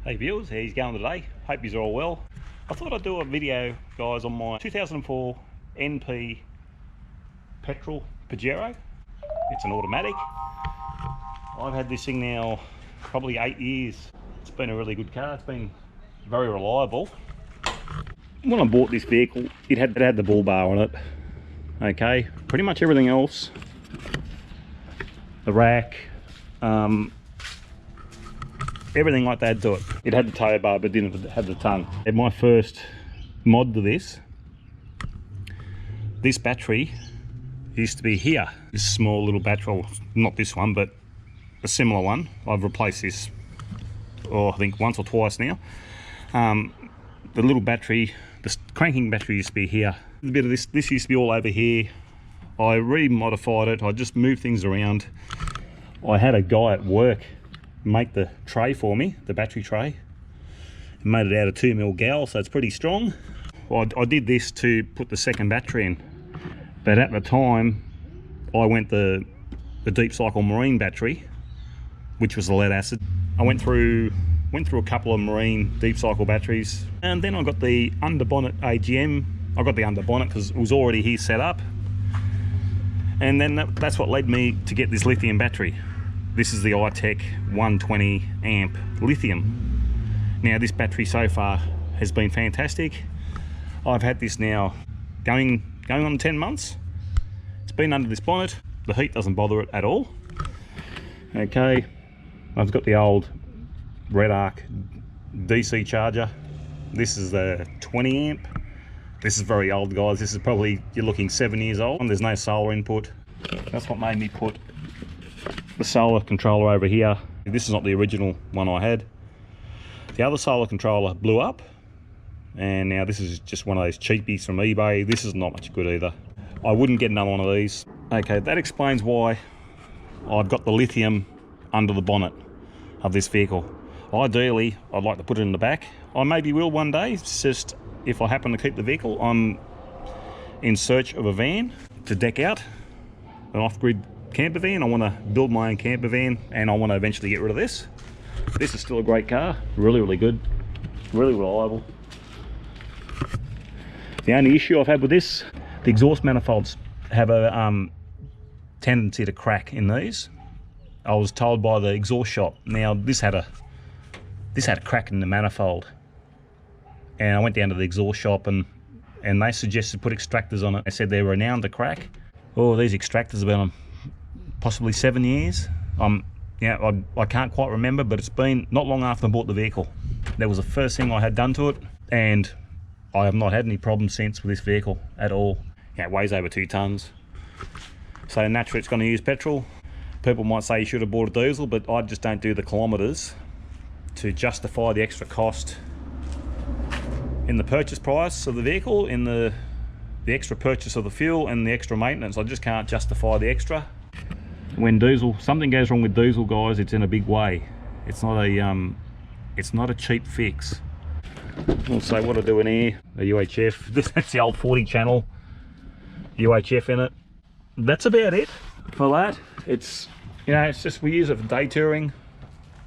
Hey viewers, how's going today? Hope you're all well. I thought I'd do a video, guys, on my 2004 NP petrol Pajero. It's an automatic. I've had this thing now probably 8 years. It's been a really good car. It's been very reliable. When I bought this vehicle, it had the bull bar on it. Okay, pretty much everything else, the rack, everything like that to it. It had the tow bar but didn't have the tongue. And my first mod to this battery used to be here. This small little battery, not this one but a similar one. I've replaced this, I think once or twice now. The little battery, the cranking battery used to be here. A bit of this used to be all over here. I re-modified it. I just moved things around. I had a guy at work make the tray for me, the battery tray. Made it out of 2mm gal, so it's pretty strong. I did this to put the second battery in, but at the time I went the Deep Cycle Marine battery, which was the lead acid. I went through a couple of Marine Deep Cycle batteries, and then I got the underbonnet AGM. I got the underbonnet because it was already here set up, and then that's what led me to get this lithium battery. This is the iTech 120 amp lithium. Now this battery so far has been fantastic. I've had this now going on 10 months. It's been under this bonnet. The heat doesn't bother it at all. Okay, I've got the old Red Arc DC charger. This is the 20 amp. This is very old, guys. This is probably, you're looking 7 years old. There's no solar input. That's what made me put the solar controller over here. This is not the original one I had. The other solar controller blew up, and now this is just one of those cheapies from eBay. This is not much good either. I wouldn't get another one of these. Okay, that explains why I've got the lithium under the bonnet of this vehicle. Ideally, I'd like to put it in the back. I maybe will one day. It's just if I happen to keep the vehicle, I'm in search of a van to deck out, an off-grid camper van. I want to build my own camper van, and I want to eventually get rid of this. This is still a great car, really good, really reliable. The only issue I've had with this, the exhaust manifolds have a tendency to crack in these. I was told by the exhaust shop. Now this had a crack in the manifold, and I went down to the exhaust shop and they suggested put extractors on it. They said they're renowned to crack. Oh, these extractors have been on possibly 7 years. Yeah, I can't quite remember, but it's been not long after I bought the vehicle. That was the first thing I had done to it, and I have not had any problems since with this vehicle at all. Yeah, it weighs over 2 tons. So naturally it's going to use petrol. People might say you should have bought a diesel, but I just don't do the kilometres to justify the extra cost in the purchase price of the vehicle, in the extra purchase of the fuel and the extra maintenance. I just can't justify the extra. When something goes wrong with diesel, guys, it's in a big way. It's not a cheap fix. Also, what I do in here, a UHF. That's the old 40 channel UHF in it. That's about it for that. It's, you know, it's just, we use it for day touring,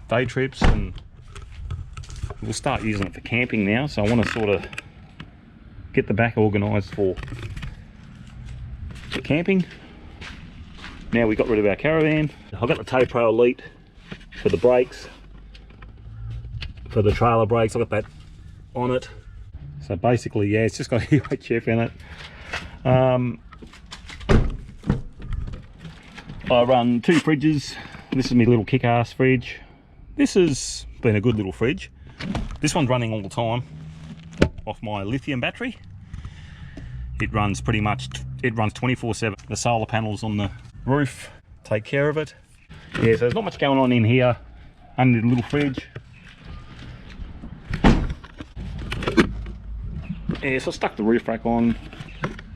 day trips, and we'll start using it for camping now. So I want to sort of get the back organised for camping. Now we got rid of our caravan. I've got the TowPro Elite for the brakes, for the trailer brakes. I've got that on it. So basically, yeah, it's just got a UHF in it. I run 2 fridges. This is my little kick-ass fridge. This has been a good little fridge. This one's running all the time off my lithium battery. It runs pretty much, it runs 24/7. The solar panels on the roof take care of it. Yeah, so there's not much going on in here under the little fridge. Yeah, so I stuck the roof rack on.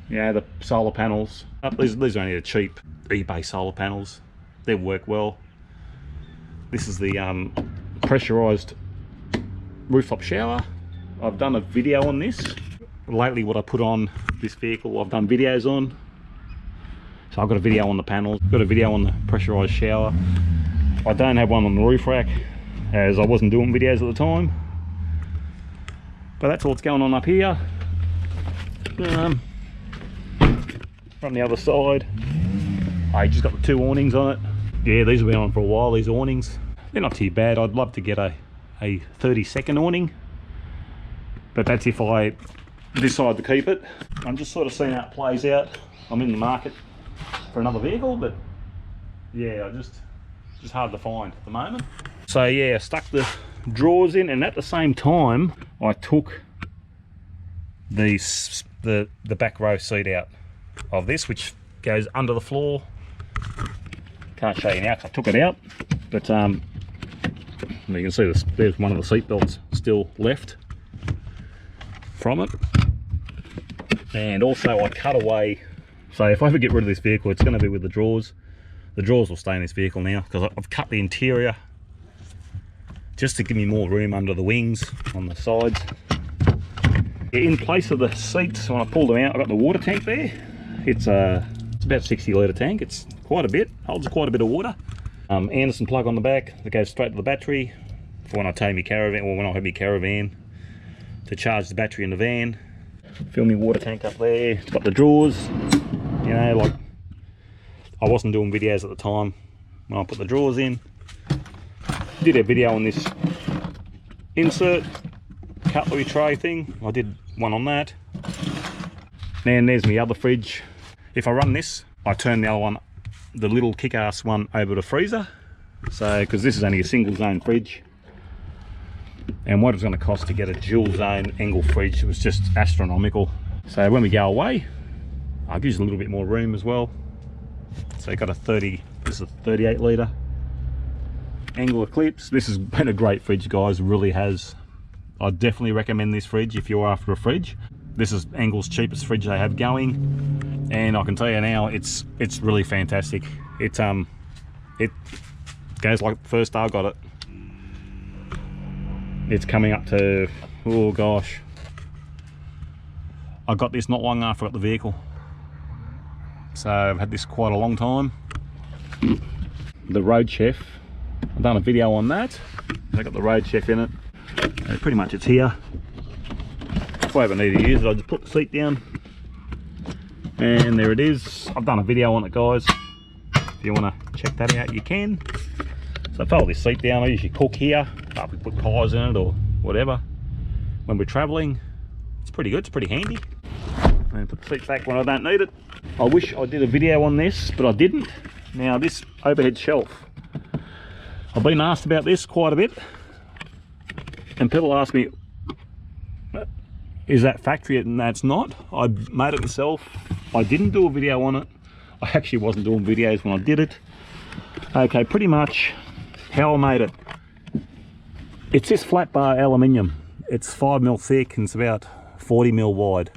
Yeah, the solar panels. These are only the cheap eBay solar panels. They work well. This is the pressurized rooftop shower. I've done a video on this. Lately what I put on this vehicle, I've done videos on. So I've got a video on the panels, got a video on the pressurized shower. I don't have one on the roof rack. as I wasn't doing videos at the time. But that's what's going on up here. From the other side, I just got the 2 awnings on it. Yeah, these have been on for a while, these awnings. They're not too bad. I'd love to get a 30-second awning, but that's if I decide to keep it. I'm just sort of seeing how it plays out. I'm in the market for another vehicle, but yeah, just hard to find at the moment. So yeah, I stuck the drawers in, and at the same time I took the back row seat out of this, which goes under the floor. Can't show you now because I took it out, but you can see this, there's one of the seat belts still left from it. And also I cut away, so if I ever get rid of this vehicle, it's going to be with the drawers. The drawers will stay in this vehicle now because I've cut the interior just to give me more room under the wings on the sides. In place of the seats, when I pulled them out, I've got the water tank there. It's about a 60 litre tank. It's quite a bit, holds quite a bit of water. Anderson plug on the back that goes straight to the battery for when I tow my caravan, or when I have my caravan to charge the battery in the van. Fill my water tank up there. It's got the drawers, you know, like I wasn't doing videos at the time when I put the drawers in. Did a video on this insert cutlery tray thing. I did one on that. And there's my other fridge. If I run this, I turn the other one, the little kick-ass one, over to freezer. So, because this is only a single zone fridge, and what it was going to cost to get a dual zone Engel fridge was just astronomical. So when we go away, I'll use a little bit more room as well. So I got this is a 38 litre Engel Eclipse. This has been a great fridge, guys, really has. I definitely recommend this fridge if you're after a fridge. This is Engel's cheapest fridge they have going, and I can tell you now, it's really fantastic. It goes like the first day I got it. It's coming up to, oh gosh, I got this not long after I got the vehicle, so I've had this quite a long time. The Road Chef, I've done a video on that. I got the Road Chef in it. Pretty much it's here. If I ever need to use it, I just put the seat down, and there it is. I've done a video on it, guys. If you want to check that out, you can. So I fold this seat down. I usually cook here. We put pies in it or whatever when we're traveling. It's pretty good, it's pretty handy. And put the seat back when I don't need it. I wish I did a video on this, but I didn't. Now this overhead shelf, I've been asked about this quite a bit, and people ask me, is that factory? And that's not. I made it myself. I didn't do a video on it. I actually wasn't doing videos when I did it. Okay, pretty much how I made it. It's this flat bar aluminium. It's 5mm thick and it's about 40mm wide.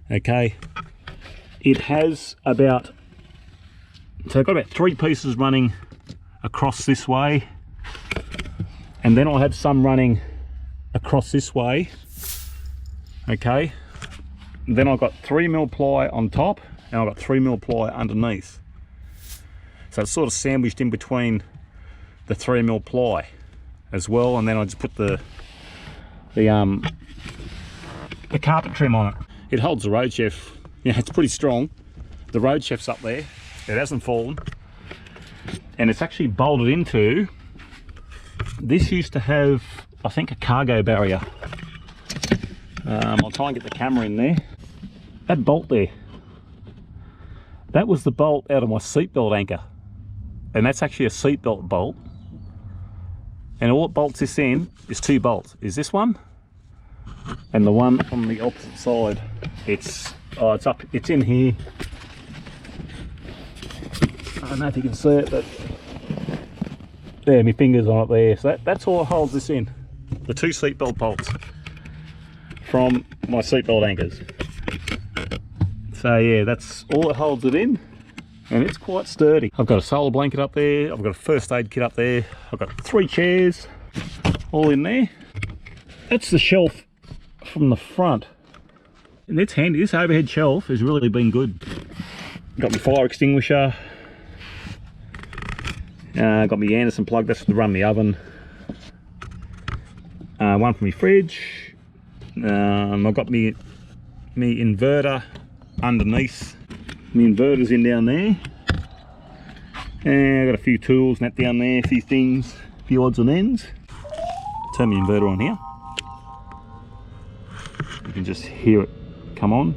Okay, it has about, so I've got about 3 pieces running across this way, and then I'll have some running across this way. Okay, then I've got 3mm ply on top, and I've got 3mm ply underneath. So it's sort of sandwiched in between the 3mm ply as well, and then I just put the carpet trim on it. It holds the Road Chef. Yeah, it's pretty strong. The Road Chef's up there. It hasn't fallen, and it's actually bolted into. This used to have, I think, a cargo barrier. I'll try and get the camera in there. That bolt there, that was the bolt out of my seatbelt anchor, and that's actually a seatbelt bolt. And all it bolts this in is 2 bolts. Is this one, and the one on the opposite side. It's up. It's in here. I don't know if you can see it, but there, my finger's on it there. So that's all it holds this in. The 2 seatbelt bolts from my seatbelt anchors. So yeah, that's all it holds it in, and it's quite sturdy. I've got a solar blanket up there, I've got a first aid kit up there, I've got 3 chairs all in there. That's the shelf from the front, and it's handy. This overhead shelf has really been good. Got my fire extinguisher, got my Anderson plug, that's to run the oven. one for my fridge. I've got me inverter underneath. My inverter's in down there. And I've got a few tools and that down there, a few things, a few odds and ends. Turn my inverter on here. You can just hear it come on.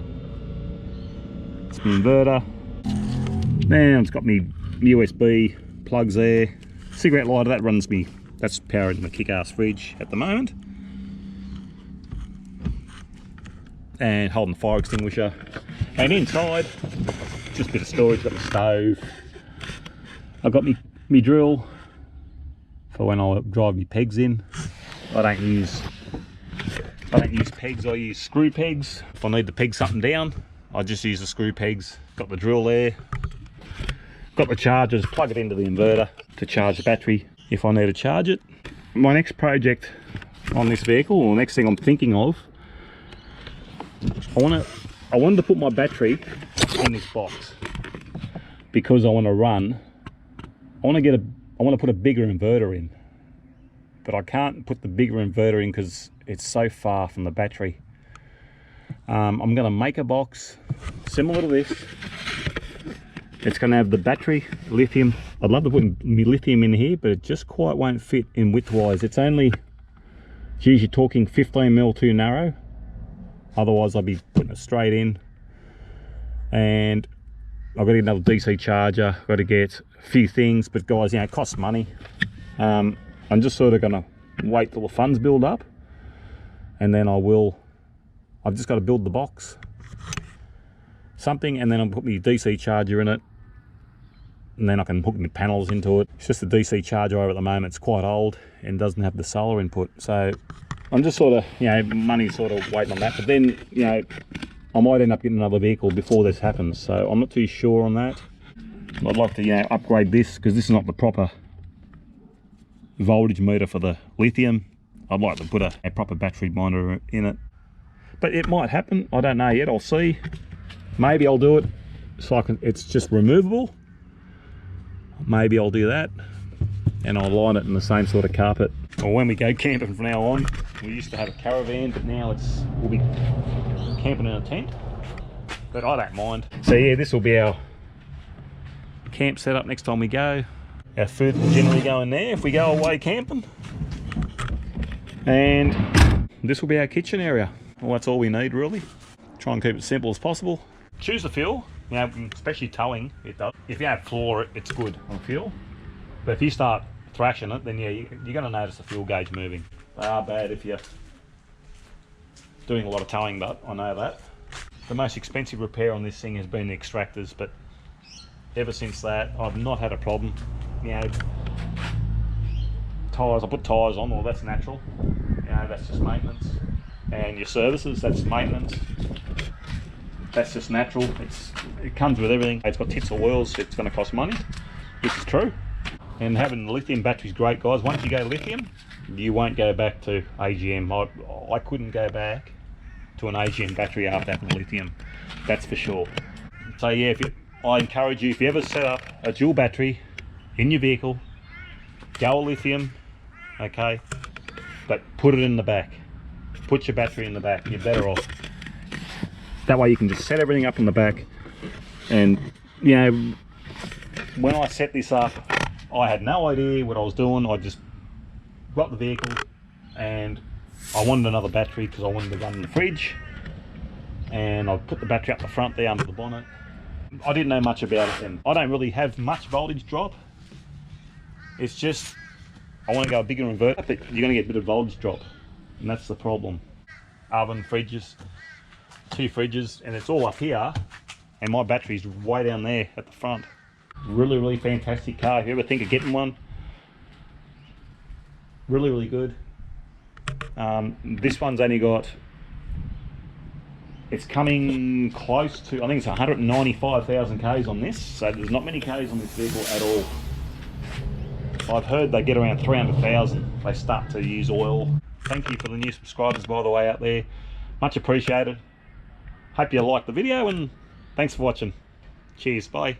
It's my inverter. Now it's got me USB plugs there. Cigarette lighter, that runs me, that's powering my kick-ass fridge at the moment. And holding the fire extinguisher. And inside, just a bit of storage, got the stove. I've got me drill for when I drive my pegs in. I don't use pegs, I use screw pegs. If I need to peg something down, I just use the screw pegs. Got the drill there. Got the charger, just plug it into the inverter to charge the battery if I need to charge it. My next project on this vehicle, or the next thing I'm thinking of, I wanted to put my battery in this box because I want to put a bigger inverter in, but I can't put the bigger inverter in because it's so far from the battery. I'm going to make a box similar to this. It's going to have the battery, lithium. I'd love to put my lithium in here, but it just quite won't fit in width-wise. It's only, geez, you're talking 15mm too narrow. Otherwise, I'd be putting it straight in. And I've got to get another DC charger. I've got to get a few things, but guys, you know, it costs money. I'm just sort of going to wait till the funds build up, and then I've just got to build the box. Something, and then I'll put my DC charger in it, and then I can hook my panels into it. It's just a DC charger over at the moment. It's quite old and doesn't have the solar input, so I'm just sort of, you know, money sort of waiting on that. But then, you know, I might end up getting another vehicle before this happens, so I'm not too sure on that. I'd like to, you know, upgrade this because this is not the proper voltage meter for the lithium. I'd like to put a proper battery monitor in it, but it might happen. I don't know yet. I'll see. Maybe I'll do it so it's just removable. Maybe I'll do that, and I'll line it in the same sort of carpet. Or when we go camping from now on, we used to have a caravan, but now we'll be camping in a tent. But I don't mind. So yeah, this will be our camp setup next time we go. Our food will generally go in there if we go away camping. And this will be our kitchen area. Well, that's all we need really. Try and keep it simple as possible. Choose the fuel, you know, especially towing, it does. If you have floor, it's good on fuel. But if you start thrashing it, then yeah, you're going to notice the fuel gauge moving. They are bad if you're doing a lot of towing, but I know that. The most expensive repair on this thing has been the extractors, but ever since that, I've not had a problem. You know, tyres, I put tyres on, well that's natural. You know, that's just maintenance. And your services, that's maintenance. That's just natural. It comes with everything. It's got tits or wheels, it's going to cost money, which is true. And having the lithium battery is great, guys. Once you go lithium, you won't go back to AGM. I couldn't go back to an AGM battery after having lithium, that's for sure. So yeah, I encourage you, if you ever set up a dual battery in your vehicle, go lithium, okay, but put it in the back. Put your battery in the back, you're better off. That way you can just set everything up in the back. And you know, when I set this up, I had no idea what I was doing. I just got the vehicle and I wanted another battery because I wanted to run in the fridge, and I put the battery up the front there under the bonnet. I didn't know much about it then. I don't really have much voltage drop. It's just I want to go a bigger inverter, but you're going to get a bit of voltage drop, and that's the problem. Oven, fridges, 2 fridges, and it's all up here, and my battery's way down there at the front. Really, really fantastic car. If you ever think of getting one, really, really good. This one's only got, it's coming close to, I think it's 195,000 Ks on this, so there's not many Ks on this vehicle at all. I've heard they get around 300,000. They start to use oil. Thank you for the new subscribers, by the way, out there. Much appreciated. Hope you liked the video, and thanks for watching. Cheers, bye.